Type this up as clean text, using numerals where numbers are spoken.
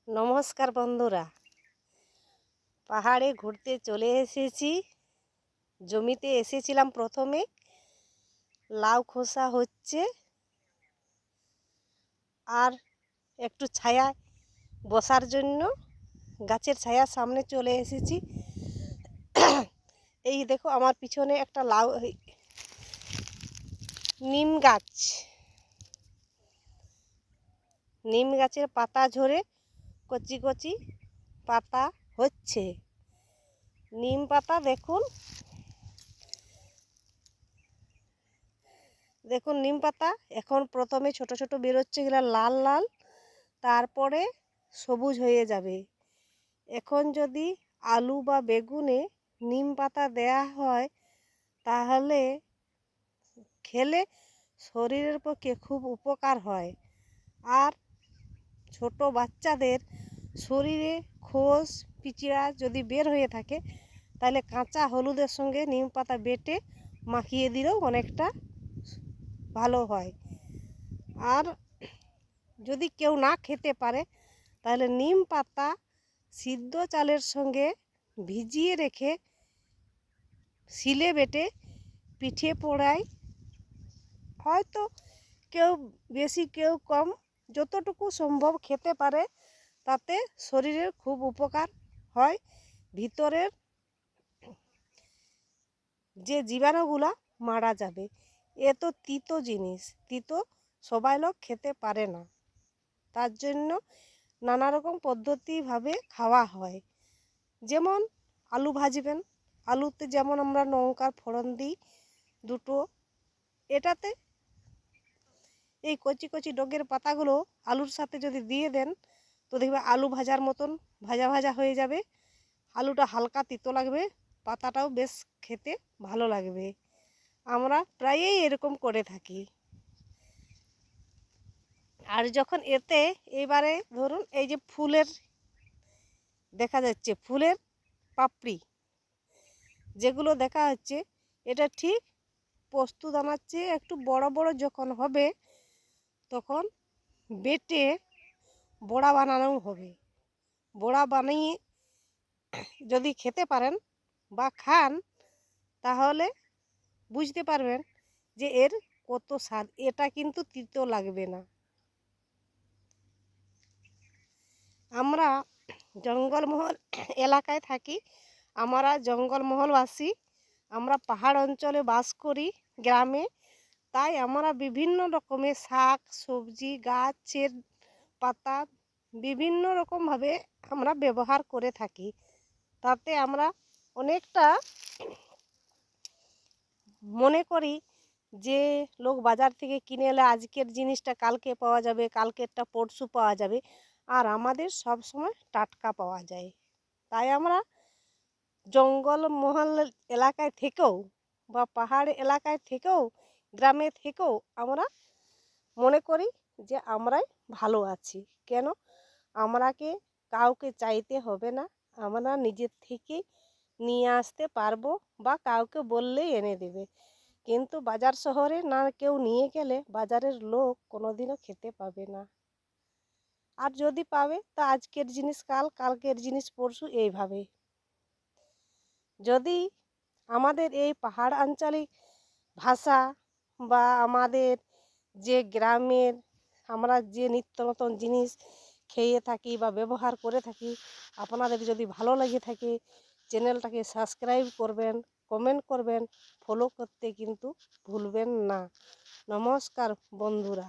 নমস্কার বন্ধুরা, পাহাড়ে ঘুরতে চলে এসেছি। জমিতে এসেছিলাম প্রথমে, লাউ খোসা হচ্ছে আর একটু ছায়া বসার জন্য গাছের ছায়ার সামনে চলে এসেছি। এই দেখো আমার পিছনে একটা লাউ নিম গাছের পাতা ঝরে কচি কচি পাতা হচ্ছে। নিম পাতা দেখুন নিম পাতা এখন প্রথমে ছোট ছোট বেরোচ্ছে, এগুলো লাল লাল, তারপরে সবুজ হয়ে যাবে। এখন যদি আলু বা বেগুনে নিম পাতা দেয়া হয় তাহলে খেলে শরীরের পক্ষে খুব উপকার হয়। আর ছোট বাচ্চাদের শরীরে খোস পিঁচিড়া যদি বের হয়ে থাকে তাহলে কাঁচা হলুদের সঙ্গে নিম পাতা বেটে মাখিয়ে দিলেও অনেকটা ভালো হয়। আর যদি কেউ না খেতে পারে তাহলে নিম পাতা সিদ্ধ চালের সঙ্গে ভিজিয়ে রেখে শিলে বেটে পিঠে পোড়ায়, হয়তো কেউ বেশি কেউ কম, যতটুকু সম্ভব খেতে পারে তাতে শরীরের খুব উপকার হয়। ভিতরের যে জীবাণুগুলা মারা যাবে। এ তো তিতো জিনিস, তিতো সবাই লোক খেতে পারে না, তার জন্য নানা রকম পদ্ধতিভাবে খাওয়া হয়। যেমন আলু ভাজবেন, আলুতে যেমন আমরা লঙ্কার ফোড়ন দিই দুটো, এটাতে এই কচি কচি ডগের পাতাগুলো আলুর সাথে যদি দিয়ে দেন তো দেখবে আলু ভাজার মতন ভাজা ভাজা হয়ে যাবে। আলুটা হালকা তিতো লাগবে, পাতাটাও বেশ খেতে ভালো লাগবে। আমরা প্রায়ই এরকম করে থাকি। আর যখন এতে এবারে ধরুন এই যে ফুলের দেখা যাচ্ছে, ফুলের পাপড়ি যেগুলো দেখা যাচ্ছে, এটা ঠিক পোস্ত দানার চেয়ে একটু বড় বড় যখন হবে তখন বেটে বড়া বানানো হবে। বড়া বানিয়ে যদি খেতে পারেন বা খান তাহলে বুঝতে পারবেন যে এর কত স্বাদ। এটা কিন্তু তিতো লাগবে না। আমরা জঙ্গলমহল এলাকায় থাকি, আমরা জঙ্গলমহলবাসী, আমরা পাহাড় অঞ্চলে বাস করি, গ্রামে। তাই আমরা বিভিন্ন রকমের শাক সবজি গাছের পাতা বিভিন্ন রকমভাবে আমরা ব্যবহার করে থাকি। তাতে আমরা অনেকটা মনে করি যে লোক বাজার থেকে কিনে এলে আজকের জিনিসটা কালকে পাওয়া যাবে, কালকেরটা পরশু পাওয়া যাবে, আর আমাদের সব সময় টাটকা পাওয়া যায়। তাই আমরা জঙ্গলমহল এলাকায় থেকেও বা পাহাড় এলাকায় থেকেও গ্রামে থেকেও আমরা মনে করি যে আমরাই ভালো আছি। কেন? আমরাকে কাউকে চাইতে হবে না, আমরা নিজের থেকেই নিয়ে আসতে পারবো বা কাউকে বললেই এনে দেবে। কিন্তু বাজার শহরে না কেউ নিয়ে গেলে বাজারের লোক কোনোদিনও খেতে পাবে না। আর যদি পাবে তা আজকের জিনিস কাল, কালকের জিনিস পরশু, এইভাবে। যদি আমাদের এই পাহাড় আঞ্চলিক ভাষা বা আমাদের যে গ্রামের আমরা যে নিত্য নতুন জিনিস খেয়ে থাকি বা ব্যবহার করে থাকি, আপনাদের যদি ভালো লেগে থাকে চ্যানেলটাকে সাবস্ক্রাইব করবেন, কমেন্ট করবেন, ফলো করতে কিন্তু ভুলবেন না। নমস্কার বন্ধুরা।